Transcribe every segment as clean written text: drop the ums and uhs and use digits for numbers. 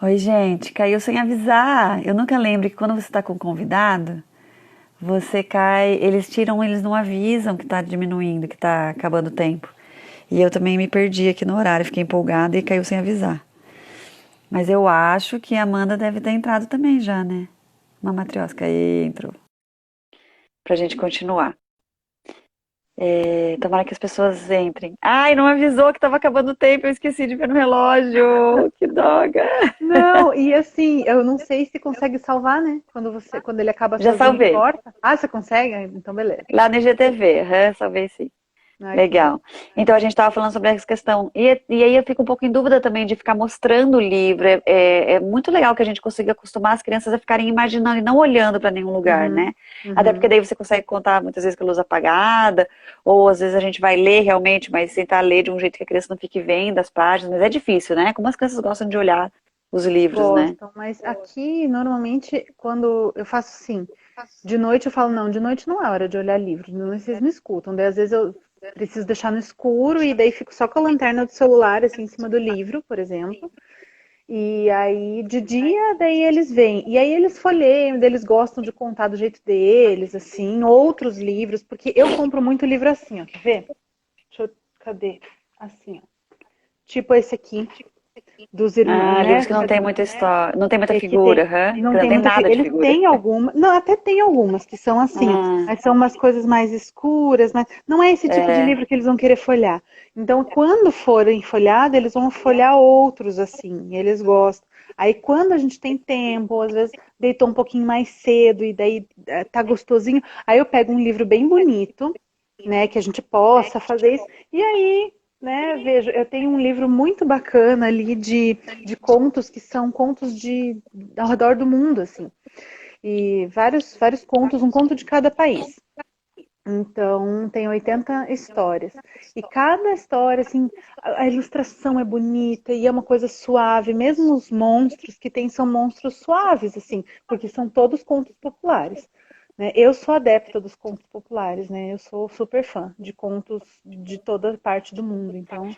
Oi, gente, caiu sem avisar. Eu nunca lembro que quando você está com um convidado, você cai, eles tiram, eles não avisam que está diminuindo, que está acabando o tempo. E eu também me perdi aqui no horário, fiquei empolgada e caiu sem avisar. Mas eu acho que a Amanda deve ter entrado também já, né? Uma matriosca aí entrou. Pra gente continuar. Tomara que as pessoas entrem. Ai, não avisou que estava acabando o tempo, eu esqueci de ver no relógio. Que droga. Não, e assim, eu não sei se consegue salvar, né? Quando ele acaba Já sozinho, salvei. corta. Ah, você consegue? Então, beleza. Lá no IGTV, salvei sim. Ai, que bom. Legal. Então a gente estava falando sobre essa questão. E aí eu fico um pouco em dúvida também de ficar mostrando o livro. É muito legal que a gente consiga acostumar as crianças a ficarem imaginando e não olhando para nenhum lugar, Uhum, né? Até porque uhum. daí você consegue contar muitas vezes com a luz apagada, ou às vezes a gente vai ler realmente, mas tentar ler de um jeito que a criança não fique vendo as páginas. Mas é difícil, né? Como as crianças gostam de olhar os livros, né? Gostam, mas aqui, normalmente, quando eu faço assim, de noite eu falo, não, de noite não é hora de olhar livro, de noite vocês não escutam. Daí, às vezes, eu preciso deixar no escuro e daí fico só com a lanterna do celular, assim, em cima do livro, por exemplo. E aí, de dia, daí eles vêm. E aí eles folheiam, daí eles gostam de contar do jeito deles, assim, outros livros, porque eu compro muito livro assim, ó, quer ver? Cadê? Assim, ó. Tipo esse aqui, dos irmãos, Ah, livros né? que não tem muita história, não tem muita Que tem, figura, não que não tem tem muita. nada de Eles figura. têm algumas, não, até tem algumas que são assim, ó, Ah, mas são umas coisas mais escuras, mas não é esse tipo de é, livro que eles vão querer folhear. Então, quando forem folhados, eles vão folhear outros assim, e eles gostam. Aí, quando a gente tem tempo, ou às vezes deitou um pouquinho mais cedo e daí tá gostosinho, aí eu pego um livro bem bonito, né, que a gente possa fazer isso. E aí, né, vejo, eu tenho um livro muito bacana ali de contos que são contos ao redor do mundo, assim. E vários contos, um conto de cada país. Então, tem 80 histórias. E cada história, assim, a ilustração é bonita e é uma coisa suave. Mesmo os monstros que tem são monstros suaves, assim, porque são todos contos populares. Né? Eu sou adepta dos contos populares, né? Eu sou super fã de contos de toda parte do mundo. Então,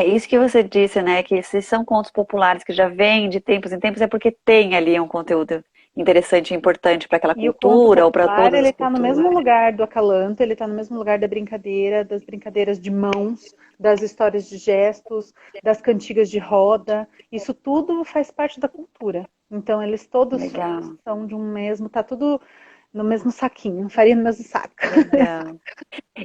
isso que você disse, né? Que se são contos populares que já vêm de tempos em tempos, é porque tem ali um conteúdo interessante e importante para aquela e o conto cultura ou para popular, todas ele as está no culturas. mesmo lugar do acalanto, ele está no mesmo lugar da brincadeira, das brincadeiras de mãos, das histórias de gestos, das cantigas de roda. Isso tudo faz parte da cultura. Então, eles todos Legal, são de um mesmo, tá tudo no mesmo saquinho, farinha no mesmo saco. legal.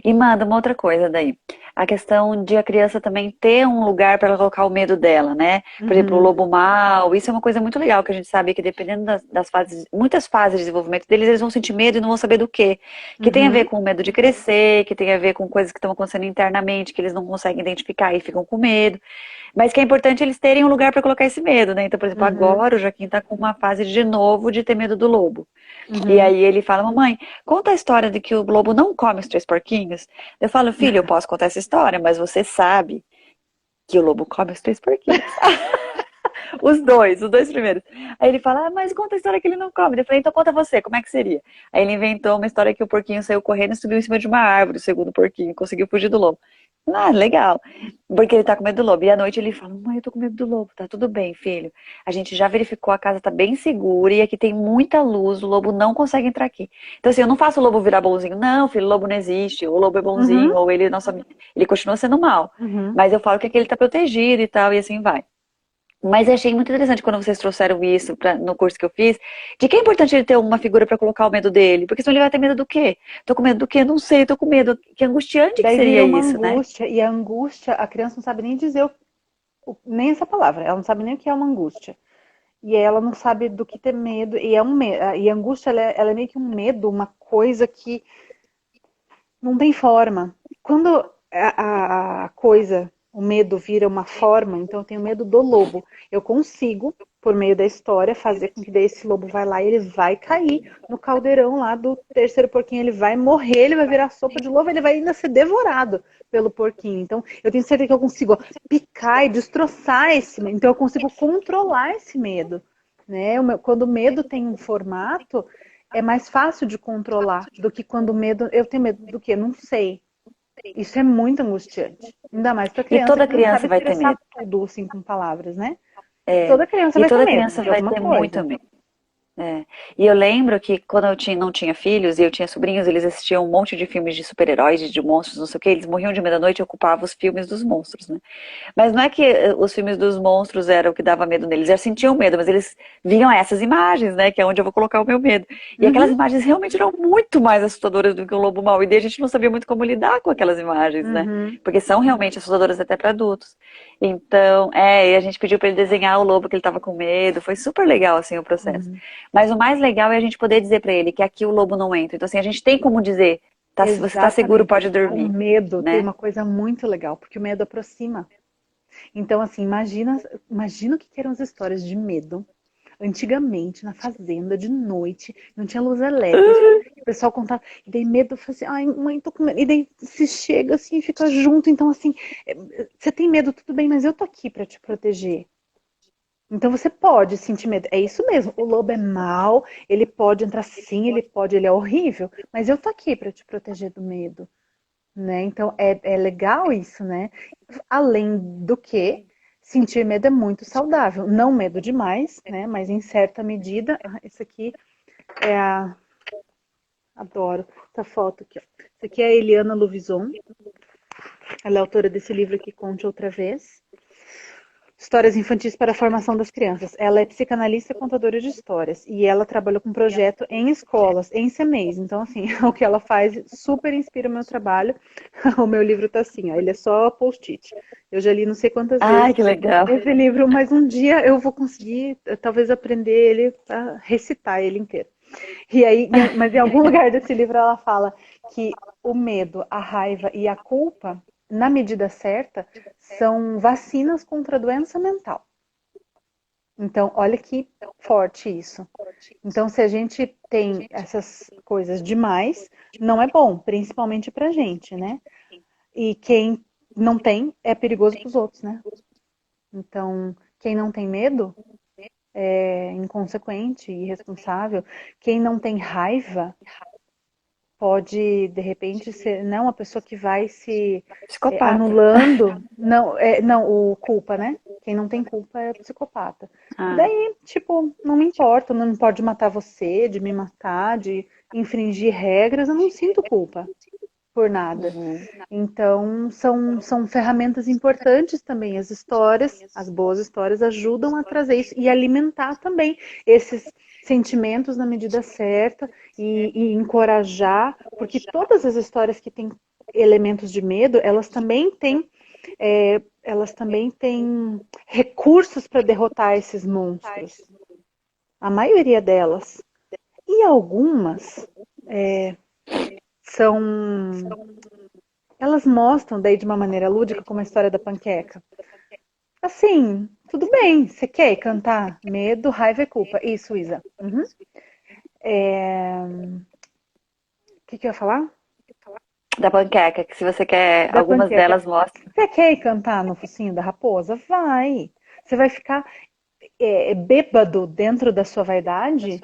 E manda uma outra coisa daí. A questão de a criança também ter um lugar para colocar o medo dela, né? Por exemplo, o Uhum, lobo mau, isso é uma coisa muito legal, que a gente sabe que dependendo das fases, muitas fases de desenvolvimento deles, eles vão sentir medo e não vão saber do quê. Que tem a ver uhum, com o medo de crescer, que tem a ver com coisas que estão acontecendo internamente, que eles não conseguem identificar e ficam com medo. Mas que é importante eles terem um lugar para colocar esse medo, né? Então, por exemplo, uhum, agora o Joaquim tá com uma fase de novo de ter medo do lobo. E uhum. aí ele fala, mamãe, conta a história de que o lobo não come os três porquinhos. Eu falo, filho, eu posso contar essa história, mas você sabe que o lobo come os três porquinhos. Os dois primeiros. Aí ele fala, mas conta a história que ele não come. Eu falei, então conta você, como é que seria? Aí ele inventou uma história que o porquinho saiu correndo e subiu em cima de uma árvore, o segundo porquinho, conseguiu fugir do lobo. Ah, legal. Porque ele tá com medo do lobo. E à noite ele fala, mãe, eu tô com medo do lobo. Tá tudo bem, filho. A gente já verificou, a casa tá bem segura e aqui tem muita luz, o lobo não consegue entrar aqui. Então assim, eu não faço o lobo virar bonzinho. Não, filho, o lobo não existe. Ou o lobo é bonzinho, Uhum, ou ele, nossa, ele continua sendo mal. uhum. Mas eu falo que aqui ele tá protegido e tal, e assim vai. Mas eu achei muito interessante quando vocês trouxeram isso no curso que eu fiz, de que é importante ele ter uma figura para colocar o medo dele, porque senão ele vai ter medo do quê? Tô com medo do quê? Não sei, tô com medo. Que angustiante que Daí seria vira uma isso, né? angústia, e a angústia, a criança não sabe nem dizer nem essa palavra, ela não sabe nem o que é uma angústia. E ela não sabe do que ter medo. E, e a angústia, ela é meio que um medo, uma coisa que não tem forma. Quando a coisa, o medo vira uma forma, então eu tenho medo do lobo. Eu consigo, por meio da história, fazer com que daí esse lobo vai lá e ele vai cair no caldeirão lá do terceiro porquinho. Ele vai morrer, ele vai virar sopa de lobo, ele vai ainda ser devorado pelo porquinho. Então eu tenho certeza que eu consigo picar e destroçar esse medo. Então eu consigo controlar esse medo. Né? Quando o medo tem um formato, é mais fácil de controlar do que quando o medo. Eu tenho medo do quê? Não sei. Isso é muito angustiante. Ainda mais para E criança toda que não criança sabe vai ter expressar medo. tudo assim com palavras, né? Toda criança E vai ter toda medo criança de vai alguma ter muito coisa. medo. É. E eu lembro que quando não tinha filhos e eu tinha sobrinhos, eles assistiam um monte de filmes de super-heróis, de monstros, não sei o que, eles morriam de medo da noite e ocupavam os filmes dos monstros, né? Mas não é que os filmes dos monstros eram o que dava medo neles, eles sentiam medo, mas eles viam essas imagens, né? Que é onde eu vou colocar o meu medo. E aquelas Uhum, imagens realmente eram muito mais assustadoras do que um lobo mau. E daí a gente não sabia muito como lidar com aquelas imagens, né? uhum, Porque são realmente assustadoras até para adultos. Então, e a gente pediu para ele desenhar o lobo que ele estava com medo. Foi super legal, assim, o processo. uhum. Mas o mais legal é a gente poder dizer para ele que aqui o lobo não entra. Então, assim, a gente tem como dizer, tá, se você tá seguro, Exatamente. pode O dormir, medo tem né? uma coisa muito legal, porque o medo aproxima. Então, assim, imagina o que eram as histórias de medo. Antigamente, na fazenda, de noite, não tinha luz elétrica. O pessoal contava, e daí medo, fazia, ai, mãe, tô com medo. E daí se chega assim, fica junto. Então, assim, você tem medo, tudo bem, mas eu tô aqui pra te proteger. Então você pode sentir medo. É isso mesmo. O lobo é mau, ele pode entrar sim, ele é horrível, mas eu tô aqui pra te proteger do medo, né? Então é legal isso, né? Além do que, sentir medo é muito saudável. Não medo demais, né? Mas em certa medida, esse aqui é a. Adoro essa foto aqui, ó. Essa aqui é a Eliana Luvison. Ela é autora desse livro aqui, Conte Outra Vez. Histórias infantis para a formação das crianças. Ela é psicanalista e contadora de histórias. E ela trabalhou com projeto em escolas, em CMEs. Então, assim, o que ela faz super inspira o meu trabalho. O meu livro tá assim, ó, ele é só post-it. Eu já li não sei quantas vezes Ai, que legal. esse livro, mas um dia eu vou conseguir, talvez, aprender ele, a recitar ele inteiro. E aí, mas em algum lugar desse livro ela fala que o medo, a raiva e a culpa, na medida certa, são vacinas contra a doença mental. Então, olha que forte isso. Então, se a gente tem essas coisas demais, não é bom, principalmente pra gente, né? E quem não tem é perigoso para os outros, né? Então, quem não tem medo é inconsequente e irresponsável. Quem não tem raiva pode, de repente, ser não uma pessoa que vai se Psicopata. anulando. Não, não, o culpa, né? Quem não tem culpa é psicopata. E Ah, daí, tipo, não me importa, não me importa de matar você, de me matar, de infringir regras, eu não sinto culpa por nada. uhum. Então, são ferramentas importantes também. As histórias, as boas histórias, ajudam a trazer isso e alimentar também esses sentimentos na medida certa e encorajar, porque todas as histórias que têm elementos de medo, elas também têm recursos para derrotar esses monstros. A maioria delas. E algumas são elas mostram daí de uma maneira lúdica, como a história da panqueca. Assim, tudo bem, você quer cantar medo, raiva e culpa. Isso, Isa. Uhum. O que eu ia falar? Da panqueca, que se você quer, Da algumas panqueca. delas mostram. Você quer cantar no focinho da raposa? Vai. Você vai ficar bêbado dentro da sua vaidade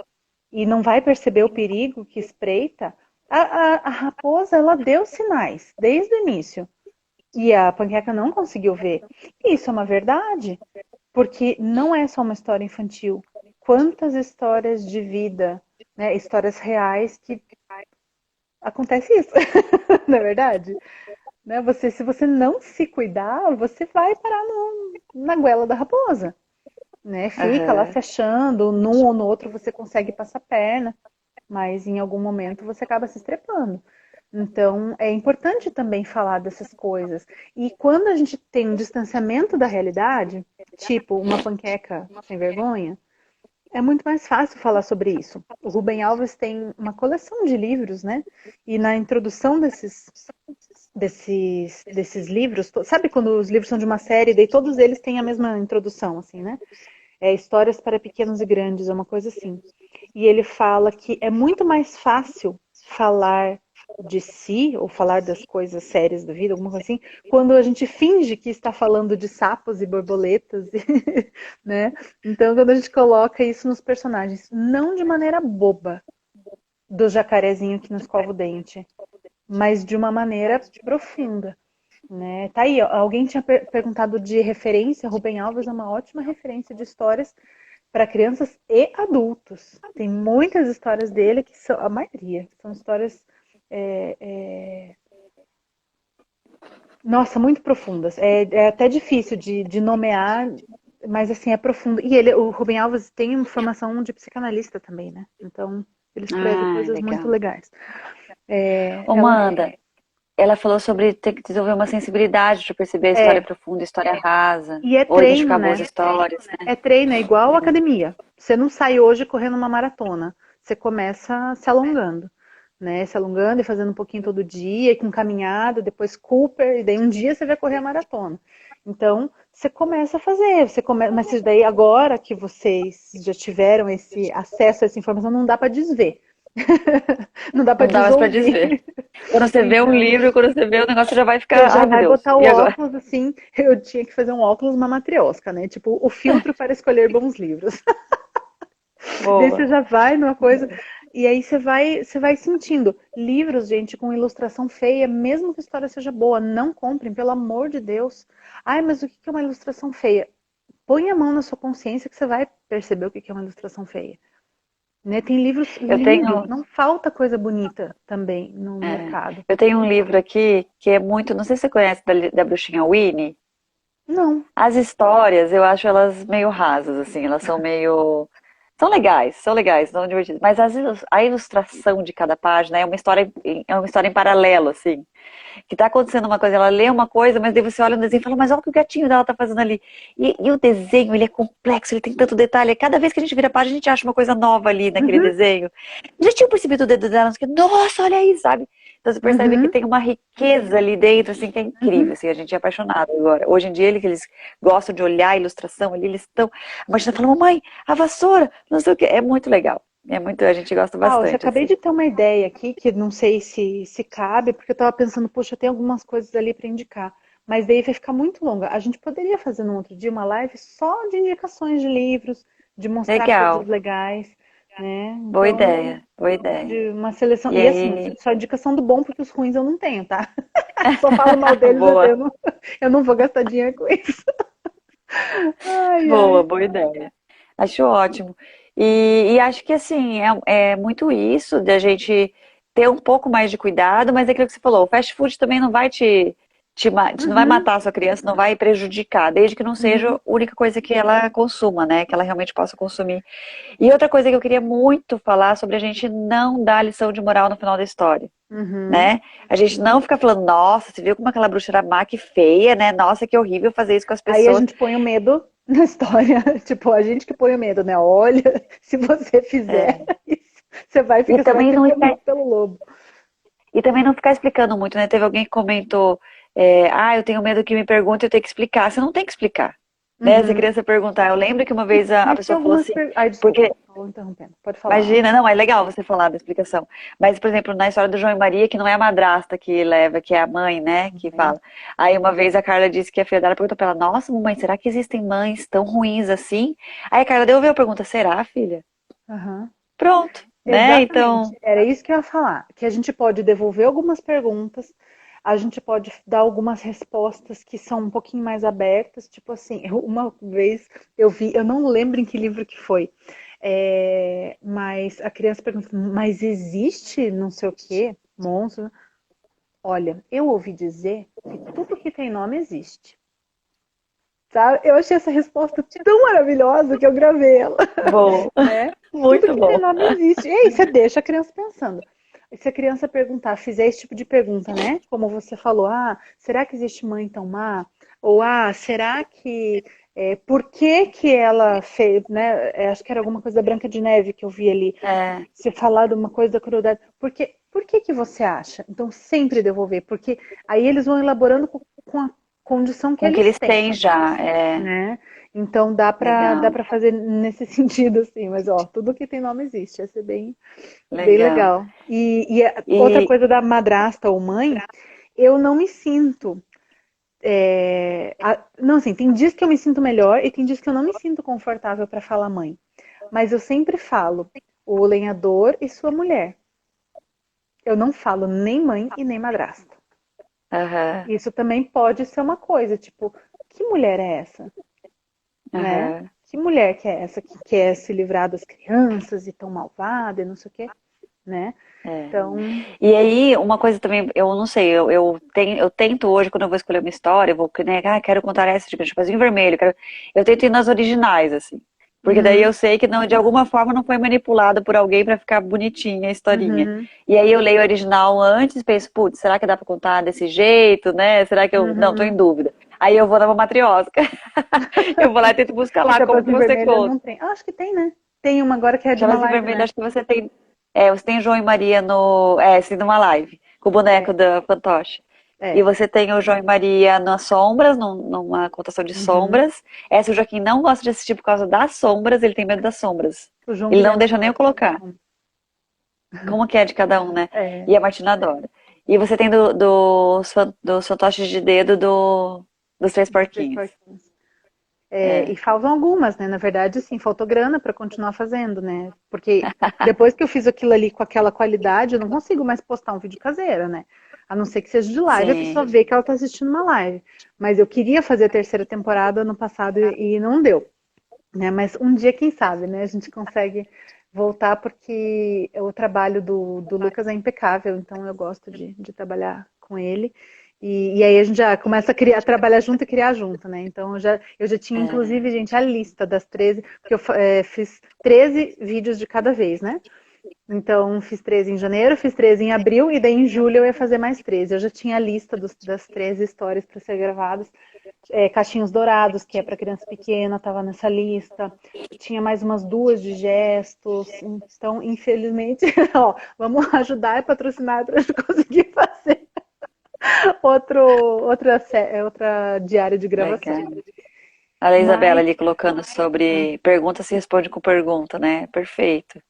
e não vai perceber o perigo que espreita. A raposa, ela deu sinais desde o início. E a panqueca não conseguiu ver. E isso é uma verdade. Porque não é só uma história infantil. Quantas histórias de vida, né, histórias reais que acontece isso, não é verdade? Né, se você não se cuidar, você vai parar na goela da raposa. Né? Fica lá Aham. se achando, num ou no outro você consegue passar perna, mas em algum momento você acaba se estrepando. Então, é importante também falar dessas coisas. E quando a gente tem um distanciamento da realidade, tipo uma panqueca sem vergonha, é muito mais fácil falar sobre isso. O Rubem Alves tem uma coleção de livros, né? E na introdução desses livros, sabe quando os livros são de uma série, daí todos eles têm a mesma introdução, assim, né? Histórias para pequenos e grandes, é uma coisa assim. E ele fala que é muito mais fácil falar de si, ou falar das coisas sérias da vida, alguma coisa assim, quando a gente finge que está falando de sapos e borboletas, né? Então, quando a gente coloca isso nos personagens, não de maneira boba, do jacarezinho que nos escova o dente, mas de uma maneira profunda. né? Tá aí, ó, alguém tinha perguntado de referência, Rubem Alves é uma ótima referência de histórias para crianças e adultos. Tem muitas histórias dele que são, a maioria, são histórias, é, é, nossa, muito profundas. É até difícil de nomear, mas assim, é profundo. E ele, o Rubem Alves tem formação de psicanalista também, né? Então, ele escreve Ah, coisas muito legal. legais. Ô, Ela Manda, ela falou sobre ter que desenvolver uma sensibilidade de perceber a história é, profunda, a história rasa, e é ou treino, identificar boas né? histórias, né? É treino, é igual academia. Você não sai hoje correndo uma maratona. Você começa se alongando, né? Se alongando e fazendo um pouquinho todo dia, e com caminhada, depois Cooper, e daí um dia você vai correr a maratona. Então, você começa a fazer, mas isso daí agora que vocês já tiveram esse acesso a essa informação, não dá para desver. Não dá para Não dá mais pra desver. desouvir. Quando você vê um Então, livro, quando você vê o negócio, você já vai você ficar, já ai meu vai Deus, botar o e agora? óculos assim. Eu tinha que fazer um óculos, uma matriosca, né? Tipo, o filtro para escolher bons livros. Daí você Boa. já vai numa coisa. E aí você vai sentindo. Livros, gente, com ilustração feia, mesmo que a história seja boa, não comprem, pelo amor de Deus. Ai, mas o que é uma ilustração feia? Põe a mão na sua consciência que você vai perceber o que é uma ilustração feia. Né? Tem livros Eu lindos, tenho, não falta coisa bonita também no é, mercado. eu tenho um livro aqui que é muito, não sei se você conhece da bruxinha Winnie. Não. As histórias, eu acho elas meio rasas, assim, elas são meio. São legais, são divertidas. Mas a ilustração de cada página é uma história em paralelo, assim. Que tá acontecendo uma coisa, ela lê uma coisa, mas daí você olha no desenho e fala, mas olha o que o gatinho dela tá fazendo ali. E o desenho, ele é complexo, ele tem tanto detalhe. Cada vez que a gente vira a página, a gente acha uma coisa nova ali naquele Uhum, desenho. Já tinha percebido o dedo dela, não sei o quê. Nossa, olha aí, sabe? Então você percebe que uhum, tem uma riqueza ali dentro, assim, que é incrível, uhum. assim, a gente é apaixonado agora. Hoje em dia, eles gostam de olhar a ilustração ali, eles estão. A Martina fala, mamãe, a vassoura, não sei o quê. É muito legal. É muito, a gente gosta Ah, eu bastante, acabei assim. de ter uma ideia aqui, que não sei se cabe, porque eu estava pensando, poxa, tem algumas coisas ali para indicar. Mas daí vai ficar muito longa. A gente poderia fazer num outro dia uma live só de indicações de livros, de mostrar coisas Legal. legais, né? Boa Então, ideia, boa ideia. de uma seleção. E E assim, aí, só indicação do bom, porque os ruins eu não tenho, tá? Só falo mal deles, boa. eu não vou gastar dinheiro com isso. Ai, Boa, ai. boa ideia. Acho ótimo. E acho que assim, é muito isso de a gente ter um pouco mais de cuidado, mas é aquilo que você falou, o fast food também não vai não vai Uhum, matar a sua criança, não vai prejudicar, desde que não seja uhum, a única coisa que ela consuma, né? Que ela realmente possa consumir. E outra coisa que eu queria muito falar sobre a gente não dar lição de moral no final da história. uhum. Né? A gente não fica falando, nossa, você viu como aquela bruxa era má, que feia, né? Nossa, que horrível fazer isso com as Aí a pessoas. gente põe o medo na história. Tipo, a gente que põe o medo, né? Olha, se você fizer É. isso, você vai ser comido pelo lobo. E também não ficar explicando muito, né? Teve alguém que comentou, eu tenho medo que me pergunte, eu tenho que explicar. Você não tem que explicar, né? Se a Uhum. criança perguntar, eu lembro que uma vez a Mas tem pessoa falou algumas assim, perguntas. Ai, porque, desculpa, estou interrompendo. Pode falar. imagina, não, é legal você falar da explicação. Mas, por exemplo, na história do João e Maria, que não é a madrasta que leva, que é a mãe, né, que Uhum. fala. Aí uma vez a Carla disse que a filha dela perguntou pra ela, nossa, mamãe, será que existem mães tão ruins assim? Aí a Carla devolveu a pergunta, será, filha? Aham. Pronto, né? Então, Exatamente. Era isso que eu ia falar. Que a gente pode devolver algumas perguntas, a gente pode dar algumas respostas que são um pouquinho mais abertas. Tipo assim, uma vez eu vi, eu não lembro em que livro que foi, mas a criança pergunta, mas existe não sei o quê, monstro? Olha, eu ouvi dizer que tudo que tem nome existe. Sabe? Eu achei essa resposta tão maravilhosa que eu gravei ela, bom, né? Tudo muito que tem bom. nome existe. E aí você deixa a criança pensando. E se a criança perguntar, fizer esse tipo de pergunta, né? Como você falou, será que existe mãe tão má? Ou será que por que que ela fez, né? Acho que era alguma coisa da Branca de Neve que eu vi ali. É, Se falar de uma coisa da crueldade. Por que que você acha? Então sempre devolver, porque aí eles vão elaborando com a condição que com o que eles eles têm, têm já, né? Então dá legal, para fazer nesse sentido assim, mas ó, tudo que tem nome existe, ia ser bem legal. legal. E outra E, coisa da madrasta ou mãe, eu não me sinto não, assim, tem dias que eu me sinto melhor e tem dias que eu não me sinto confortável para falar mãe. Mas eu sempre falo o lenhador e sua mulher. Eu não falo nem mãe e nem madrasta. Aham, Isso também pode ser uma coisa, tipo, que mulher é essa, né? aham. Que mulher que é essa que quer se livrar das crianças e tão malvada e não sei o quê, né? É. Então, E aí, uma coisa também, eu não sei, eu tento hoje, quando eu vou escolher uma história, eu vou, né, quero contar essa, tipo, Chapeuzinho Vermelho, eu tento ir nas originais, assim. Porque daí eu uhum, sei que não, de alguma forma não foi manipulada por alguém pra ficar bonitinha a historinha. uhum, E aí eu leio o original antes e penso, putz, será que dá pra contar desse jeito, né? Será que eu. Não, tô em uhum. dúvida. Aí eu vou na Matriosca. Eu vou lá e tento buscar O lá como que Chapeuzinho você Vermelho conta. não tem. Ah, acho que tem, né? Tem uma agora que é de uma Chapeuzinho live, Vermelho, né? acho que você tem. Você tem João e Maria no. Assim, numa live, com o boneco É, da fantoche. E é. você tem o João e Maria nas sombras, numa contação de Uhum. sombras. Essa o Joaquim não gosta de assistir por causa das sombras, ele tem medo das sombras. O João Ele não Guilherme deixa nem eu gosta. colocar. Como que é de cada um, né? É. E a Martina adora. E você tem dos fantoches de dedo dos Três Dos Três Porquinhos. Porquinhos. É, É. e faltam algumas, né? Na verdade, assim, faltou grana para continuar fazendo, né? Porque depois que eu fiz aquilo ali com aquela qualidade, eu não consigo mais postar um vídeo caseiro, né? A não ser que seja de live, a pessoa Sim. vê que ela tá assistindo uma live. Mas eu queria fazer a terceira temporada ano passado e não deu, né? Mas um dia, quem sabe, né? A gente consegue voltar porque o trabalho do Lucas é impecável, então eu gosto de trabalhar com ele. E aí a gente já começa a criar, trabalhar junto e criar junto, né? Então eu já tinha, É. inclusive, gente, a lista das 13, porque eu fiz 13 vídeos de cada vez, né? Então, fiz 13 em janeiro, fiz 13 em abril, e daí em julho eu ia fazer mais 13. Eu já tinha a lista das 13 histórias para ser gravadas. Cachinhos Dourados, que é para criança pequena, estava nessa lista. Tinha mais umas duas de gestos. Então, infelizmente, ó, vamos ajudar e patrocinar para a gente conseguir fazer outra diária de gravação. Legal. Olha a Isabela Mas, ali colocando sobre pergunta se responde com pergunta, né? Perfeito.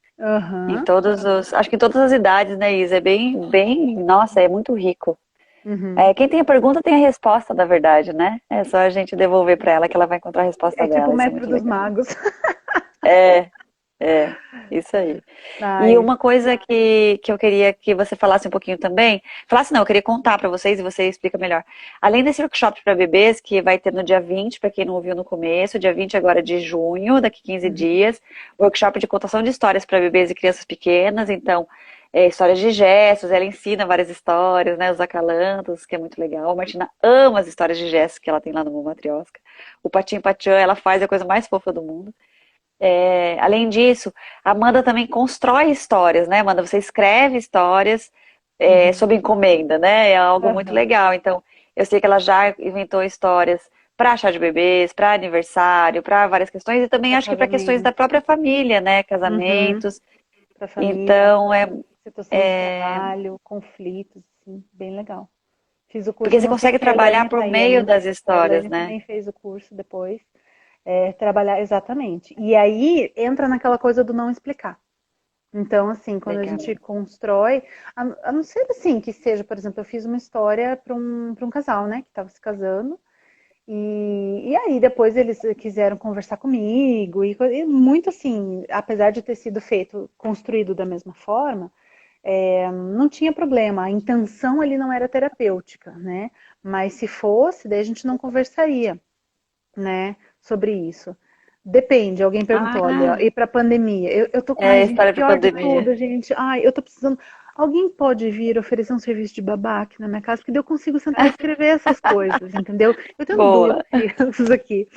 Em aham, todos os, acho que em todas as idades, né, Isa? É bem, nossa, é muito rico. uhum. É, quem tem a pergunta tem a resposta, da verdade, né? É só a gente devolver para ela que ela vai encontrar a resposta É tipo o dela. Isso é mestre muito dos legal. magos. É, isso aí. E Ai, uma coisa que eu queria que você falasse um pouquinho também, falasse não, eu queria contar para vocês e você explica melhor. Além desse workshop para bebês, que vai ter no dia 20, para quem não ouviu no começo, dia 20 agora de junho, daqui 15 uhum, dias, workshop de contação de histórias para bebês e crianças pequenas, então, histórias de gestos, ela ensina várias histórias, né, os acalantos, que é muito legal. A Martina ama as histórias de gestos que ela tem lá no Matriosca. O Patinho Patiã, ela faz a coisa mais fofa do mundo. Além disso, a Amanda também constrói histórias, né, Amanda? Você escreve histórias uhum, sob encomenda, né? É algo muito aham. legal. Então, eu sei que ela já inventou histórias para chá de bebês, para aniversário, para várias questões, e também Para acho que para questões da casamento. própria família, né? Uhum, Casamentos. para família, Então, situação de trabalho, conflitos, assim, bem legal. Fiz o curso, porque eu você não sei consegue se a trabalhar Elaine por está aí meio ainda. das A histórias, Elaine né? também fez o curso depois. Trabalhar exatamente. E aí entra naquela coisa do não explicar. Então, assim, quando a Legal. gente constrói, a não ser assim que seja, por exemplo, eu fiz uma história para um casal, né, que estava se casando, e aí depois eles quiseram conversar comigo, e muito assim, apesar de ter sido feito, construído da mesma forma, não tinha problema, a intenção ali não era terapêutica, né? Mas se fosse, daí a gente não conversaria, né, sobre isso. Depende, alguém perguntou, olha, Ah, e para pandemia? Ai, é gente, o história para pior de pandemia. tudo, gente, ai, eu tô precisando. Alguém pode vir oferecer um serviço de babá aqui na minha casa, porque daí eu consigo sentar e escrever essas coisas, entendeu? Eu tenho duas Boa. crianças aqui.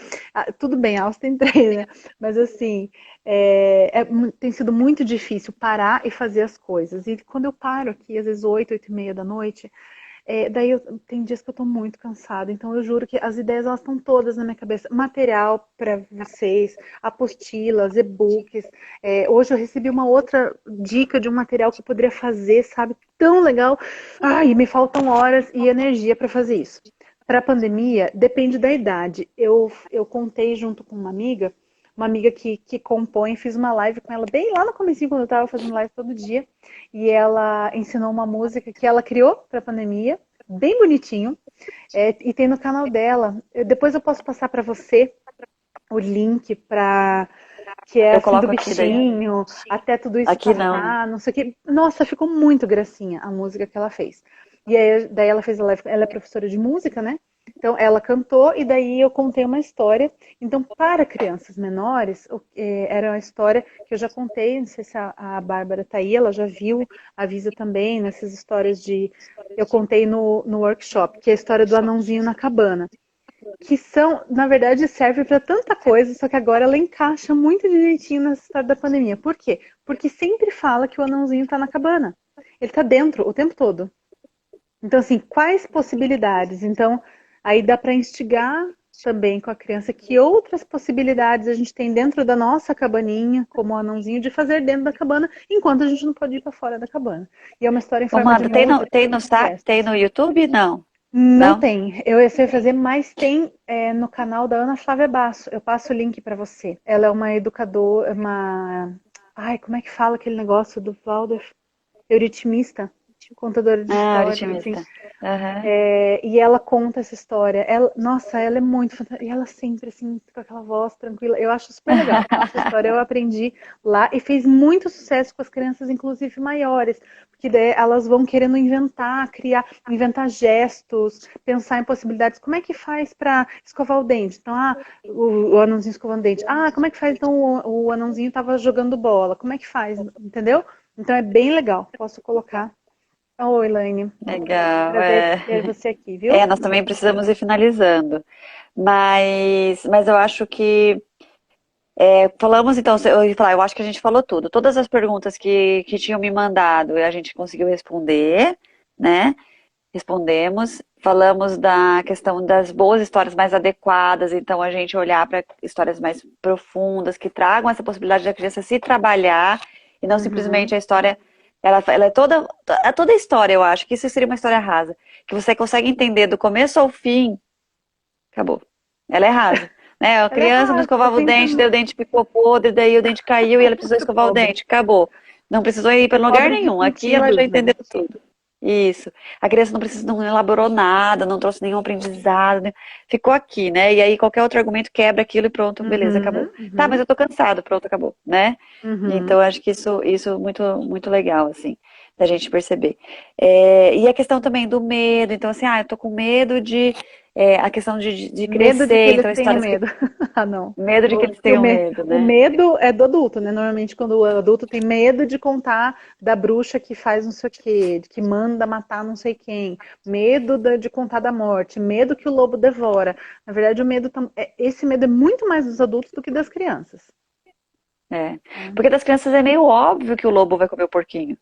Tudo bem, a Alça tem três, né? Mas assim, tem sido muito difícil parar e fazer as coisas. E quando eu paro aqui, às vezes 8, 8:30 da noite, daí tem dias que eu tô muito cansada, então eu juro que as ideias elas estão todas na minha cabeça. Material para vocês, apostilas, e-books. Hoje eu recebi uma outra dica de um material que eu poderia fazer, sabe? Tão legal. Ai, me faltam horas e energia para fazer isso. Para a pandemia, depende da idade. Eu contei junto com uma amiga que compõe, fiz uma live com ela bem lá no comecinho, quando eu estava fazendo live todo dia, e ela ensinou uma música que ela criou para a pandemia, bem bonitinho, e tem no canal dela. Depois eu posso passar para você o link para que é Eu assim do coloco aqui daí. bichinho até tudo isso Aqui não. passar, não sei o que. Nossa, ficou muito gracinha a música que ela fez. E aí, daí ela fez a live, ela é professora de música, né? Então ela cantou e daí eu contei uma história. Então, para crianças menores, era uma história que eu já contei, não sei se a Bárbara tá aí, ela já viu, avisa também nessas histórias de. Eu contei no workshop, que é a história do anãozinho na cabana. Que são, na verdade, serve para tanta coisa, só que agora ela encaixa muito direitinho nessa história da pandemia. Por quê? Porque sempre fala que o anãozinho tá na cabana. Ele tá dentro o tempo todo. Então, assim, quais possibilidades? Então, aí dá para instigar também com a criança que outras possibilidades a gente tem dentro da nossa cabaninha, como o anãozinho, de fazer dentro da cabana, enquanto a gente não pode ir para fora da cabana. E é uma história em forma de Amanda, música, tem gestos. no YouTube? Não. Não Não? tem. Eu sei fazer, mas tem no canal da Ana Flávia Basso. Eu passo o link para você. Ela é uma educadora, uma. Ai, como é que fala aquele negócio do Waldorf? Euritmista, contadora de Ah, histórias, assim. ritmista. Aham. E ela conta essa história. Nossa, ela é muito fantástica. E ela sempre, assim, com aquela voz tranquila. Eu acho super legal. Essa história eu aprendi lá e fez muito sucesso com as crianças, inclusive maiores. Porque daí elas vão querendo inventar, criar, inventar gestos, pensar em possibilidades. Como é que faz para escovar o dente? Então, o anãozinho escovando o dente. Como é que faz? Então, o anãozinho estava jogando bola. Como é que faz? Entendeu? Então, é bem legal. Posso colocar. Oi, Elaine. Legal. Prazer ter você aqui, É, viu? nós também precisamos ir finalizando. Mas eu acho que falamos então, eu ia falar, eu acho que a gente falou tudo. Todas as perguntas que tinham me mandado, a gente conseguiu responder, né? Respondemos. Falamos da questão das boas histórias mais adequadas, então a gente olhar para histórias mais profundas, que tragam essa possibilidade da criança se trabalhar e não Uhum. simplesmente a história. Ela é toda a história, eu acho, que isso seria uma história rasa. Que você consegue entender do começo ao fim, acabou. Ela é rasa. Né? A Ela é criança não rasa, escovava o tem dente, daí o dente ficou podre, daí o dente caiu e ela precisou muito escovar o pobre. dente, acabou. Não precisou ir para lugar Pobre de nenhum. Aqui ela já sentidos, né? entendeu tudo. Isso. A criança não precisa, não elaborou nada, não trouxe nenhum aprendizado, né? Ficou aqui, né? E aí qualquer outro argumento quebra aquilo e pronto, beleza, acabou. Uhum, Tá, mas uhum, eu tô cansado, pronto, acabou, né? uhum. Então acho que isso é muito, muito legal, assim, da gente perceber. E a questão também do medo, então assim, eu tô com medo a questão de Medo de que crescer, eles então tenham histórias que medo. Ah, não. medo de que eles tenham medo, O né? medo é do adulto, né? Normalmente, quando o adulto tem medo de contar da bruxa que faz não sei o quê, que manda matar não sei quem, medo de contar da morte, medo que o lobo devora. Na verdade, esse medo é muito mais dos adultos do que das crianças. É. Porque das crianças é meio óbvio que o lobo vai comer o porquinho.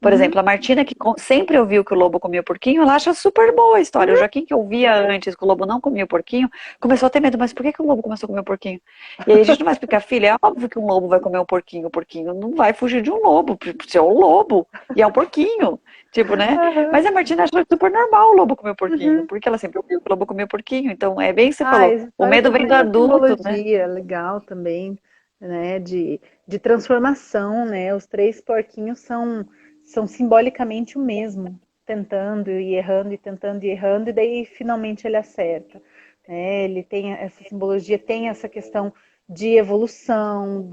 Por Uhum. exemplo, a Martina, que sempre ouviu que o lobo comia o porquinho, ela acha super boa a história. O Joaquim, que ouvia antes que o lobo não comia o porquinho, começou a ter medo. Mas por que que o lobo começou a comer o porquinho? E aí a gente não vai explicar, filha, é óbvio que um lobo vai comer o porquinho. O porquinho não vai fugir de um lobo, porque é um lobo e é um porquinho. Tipo, né? Aham. Mas a Martina achou super normal o lobo comer o porquinho, Uhum. porque ela sempre ouviu que o lobo comia o porquinho. Então, é bem o que você falou. Essa O história medo tem vem do muita adulto, né? simbologia legal também, né? De transformação, né? Os três porquinhos são simbolicamente o mesmo, tentando e errando e tentando e errando, e daí finalmente ele acerta. Né? Ele tem essa simbologia, tem essa questão de evolução,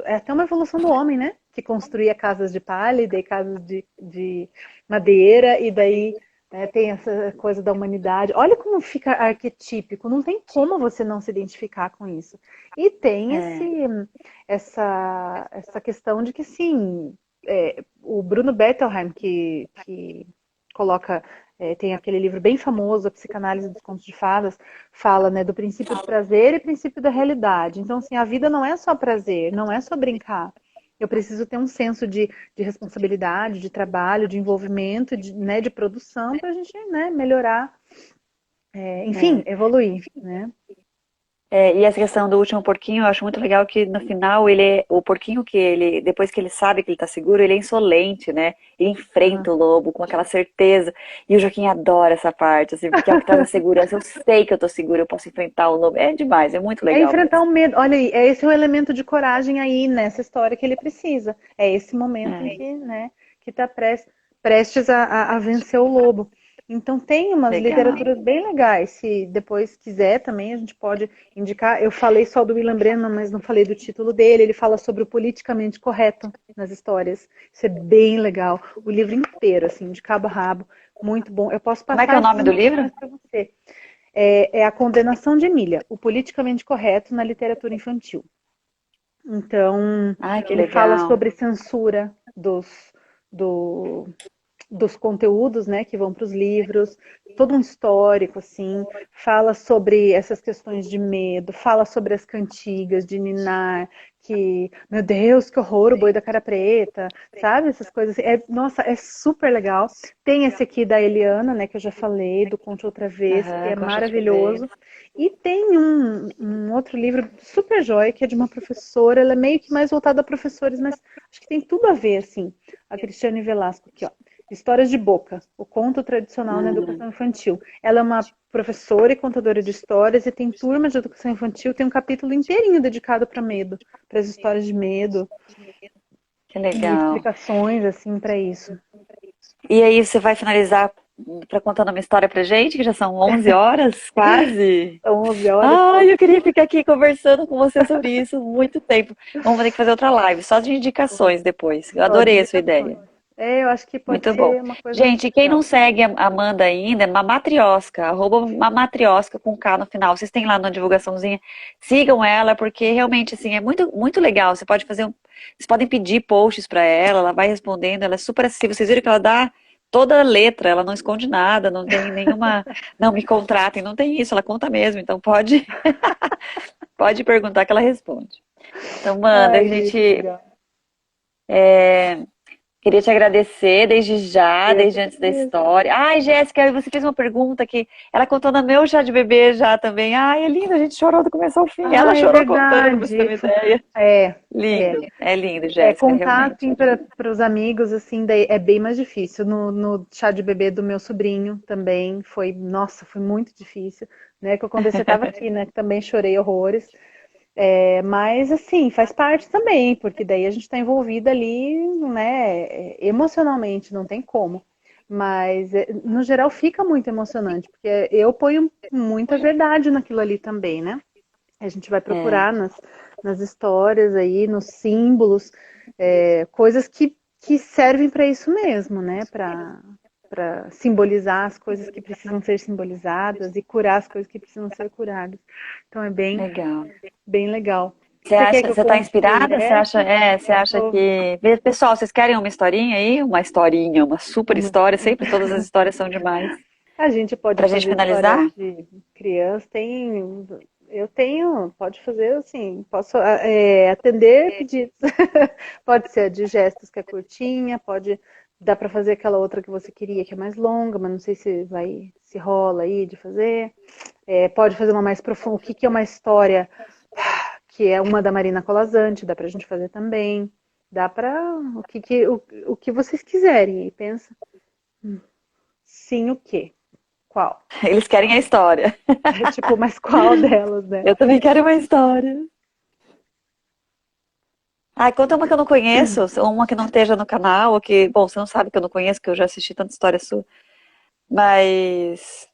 é até uma evolução do homem, né? Que construía casas de palha e daí casas de madeira, e daí tem essa coisa da humanidade. Olha como fica arquetípico, não tem como você não se identificar com isso. E tem É, essa questão de que, sim, o Bruno Bettelheim, que coloca, tem aquele livro bem famoso, A Psicanálise dos Contos de Fadas, fala, né, do princípio do prazer e princípio da realidade. Então, assim, a vida não é só prazer, não é só brincar. Eu preciso ter um senso de responsabilidade, de trabalho, de envolvimento, né, de produção para a gente, né, melhorar, enfim, é. evoluir, né? E essa questão do último porquinho, eu acho muito legal que no final o porquinho depois que ele sabe que ele tá seguro, ele é insolente, né? Ele enfrenta Uhum. o lobo com aquela certeza. E o Joaquim adora essa parte, assim, porque é o que traz a segurança. Eu sei que eu tô seguro, eu posso enfrentar o lobo. É demais, é muito É legal enfrentar mesmo. o medo. Olha aí, esse é o elemento de coragem aí nessa história que ele precisa. É esse momento em É, que, né, que está prestes a vencer o lobo. Então tem umas Legal. literaturas bem legais. Se depois quiser também, a gente pode indicar. Eu falei só do William Brennan, mas não falei do título dele. Ele fala sobre o politicamente correto nas histórias. Isso é bem legal. O livro inteiro, assim, de cabo a rabo. Muito bom. Eu posso Como é que é passar o essas nome do livro? informações para você. É A Condenação de Emília, o politicamente correto na literatura infantil. Então, Ai, que ele fala legal. sobre censura do, dos conteúdos, né, que vão para os livros, todo um histórico, assim, fala sobre essas questões de medo, fala sobre as cantigas de ninar, que, meu Deus, que horror, o boi da cara preta, sabe? Essas coisas assim. Nossa, é super legal. Tem esse aqui da Eliana, né, que eu já falei, do Conte Outra Vez, que Aham, é Concha outra vez. maravilhoso. E tem um outro livro super jóia, que é de uma professora, ela é meio que mais voltada a professores, mas acho que tem tudo a ver, assim, a Cristiane Velasco aqui, ó. Histórias de Boca, o conto tradicional na Hum, educação infantil. Ela é uma professora e contadora de histórias e tem turma de educação infantil, tem um capítulo inteirinho dedicado para medo, para as histórias de medo que e legal. explicações assim para isso. E aí, você vai finalizar para contando uma história pra gente, que já são 11 horas, quase. São 11 horas. Ai, eu queria ficar aqui conversando com você sobre isso muito tempo. Vamos ter que fazer outra live, só de indicações depois. Eu Só de adorei a sua ideia. indicações. É, eu acho que pode Muito bom. ser uma coisa muito Gente, quem não legal. segue a Amanda ainda, é Mamatriosca, @Mamatriosca com K no final. Vocês têm lá na divulgaçãozinha. Sigam ela, porque realmente, assim, é muito, muito legal. Você pode fazer vocês podem pedir posts para ela vai respondendo, ela é super acessível. Vocês viram que ela dá toda a letra, ela não esconde nada, não tem nenhuma, não me contratem, não tem isso, ela conta mesmo. Então pode, pode perguntar que ela responde. Então, Amanda, a Ai, gente, gente legal. queria te agradecer desde já, Eu que desde antes da agradeço. história. Ai, Jéssica, você fez uma pergunta que ela contou no meu chá de bebê já também. Ai, é lindo, a gente chorou do começo ao fim. Ela Ah, é chorou contando, pra você ter verdade. uma ideia. É, é. Lindo, Jéssica, Contar realmente. assim para os amigos assim daí é bem mais difícil. No chá de bebê do meu sobrinho também foi, nossa, foi muito difícil, né? Que eu contei, você estava aqui, né? Que também chorei horrores. Mas assim, faz parte também, porque daí a gente está envolvida ali, né? Emocionalmente, não tem como. Mas no geral fica muito emocionante, porque eu ponho muita verdade naquilo ali também, né? A gente vai É, procurar nas histórias aí, nos símbolos, coisas que servem para isso mesmo, né? Para simbolizar as coisas que precisam ser simbolizadas e curar as coisas que precisam ser curadas. Então é bem, legal. bem legal. Você Você quer acha, que eu você está conte pro inspirada? Jesse? Você acha Tô- que. Pessoal, vocês querem uma historinha aí? Uma historinha, uma super história. Sempre todas as histórias são demais. A gente pode Pra gente fazer história finalizar? de criança, eu tenho, pode fazer assim, posso atender pedidos. Pode ser a de gestos que é curtinha, pode dar para fazer aquela outra que você queria que é mais longa, mas não sei se rola aí de fazer. Pode fazer uma mais profunda. O que é uma história que é uma da Marina Colasanti, dá pra gente fazer também. Dá para o que vocês quiserem. E pensa, sim, o quê? Qual? Eles querem a história. Tipo, mas qual delas, né? Eu também quero uma história. Ah, conta uma que eu não conheço, ou uma que não esteja no canal, ou que, bom, você não sabe que eu não conheço, que eu já assisti tanta história sua. Mas.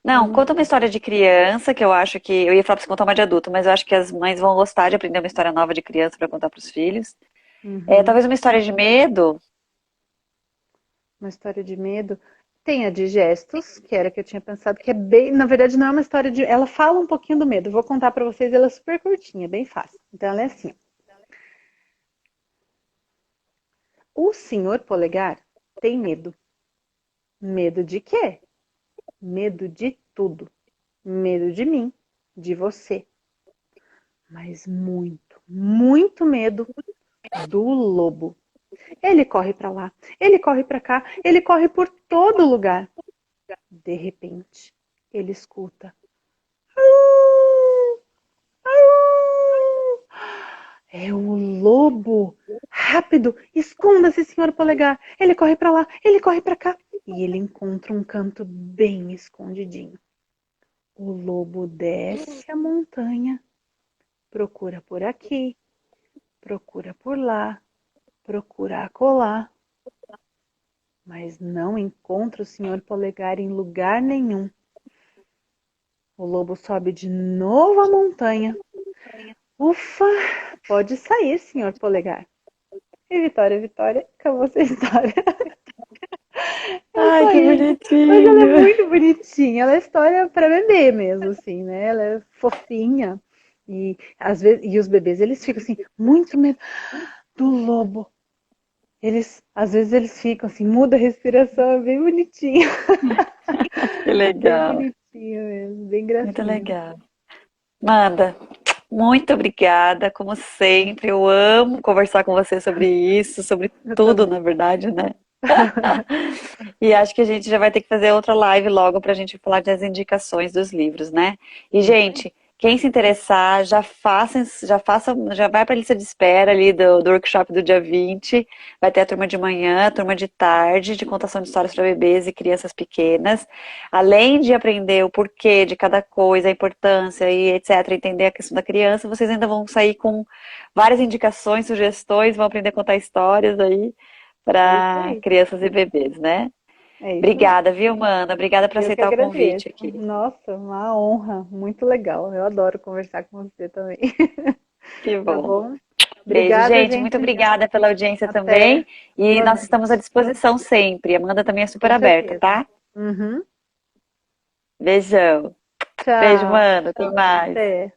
Não, Vamos conta uma lá. história de criança, que eu acho que. Eu ia falar pra você contar uma de adulto, mas eu acho que as mães vão gostar de aprender uma história nova de criança pra contar pros filhos. Uhum. Talvez uma história de medo. Uma história de medo. Tem a de gestos, que era a que eu tinha pensado, que é bem, na verdade não é uma história de, ela fala um pouquinho do medo. Vou contar pra vocês, ela é super curtinha, bem fácil. Então ela é assim: o senhor Polegar tem medo. Medo de quê? Medo de tudo. Medo de mim, de você, mas muito, muito medo do lobo. Ele corre pra lá, ele corre pra cá, ele corre por todo lugar. De repente, ele escuta: "Au, au". É o lobo! Rápido! Esconda-se, senhor Polegar! Ele corre pra lá, ele corre pra cá. E ele encontra um canto bem escondidinho. O lobo desce a montanha, procura por aqui, procura por lá, procura acolá. mas não encontra o senhor Polegar em lugar nenhum. O lobo sobe de novo a montanha. Ufa, pode sair, senhor Polegar. E Vitória, Vitória, acabou essa história. É Ai, só que isso. Mas ela é bonitinho. muito bonitinha. Ela é história para bebê mesmo, assim, né? Ela é fofinha. E às vezes, e os bebês, eles ficam assim, muito medo do lobo. Às vezes eles ficam assim, muda a respiração, é bem bonitinho. Que Bem legal. bonitinho mesmo, bem Muito gracinha. legal. Amanda, muito obrigada, como sempre. Eu amo conversar com você sobre isso, sobre Eu tudo, também. na verdade, né? E acho que a gente já vai ter que fazer outra live logo para a gente falar das indicações dos livros, né? E, Isso. gente, quem se interessar, já vai para a lista de espera ali do workshop do dia 20. Vai ter a turma de manhã, a turma de tarde, de contação de histórias para bebês e crianças pequenas. Além de aprender o porquê de cada coisa, a importância e etc., entender a questão da criança, vocês ainda vão sair com várias indicações, sugestões, vão aprender a contar histórias aí É isso para aí. crianças e bebês, né? É isso aí. Obrigada, viu, Mana? Obrigada por Eu que aceitar o agradeço. convite aqui. Nossa, uma honra. Muito legal. Eu adoro conversar com você também. Que Tá bom. bom? Beijo, Obrigada, gente. Muito gente. obrigada pela audiência Até. também. E Boa nós noite. estamos à disposição sempre. A Amanda também é super Com aberta, certeza. tá? Uhum. Beijão. Beijo, Tchau. Mana. Até mais. Até.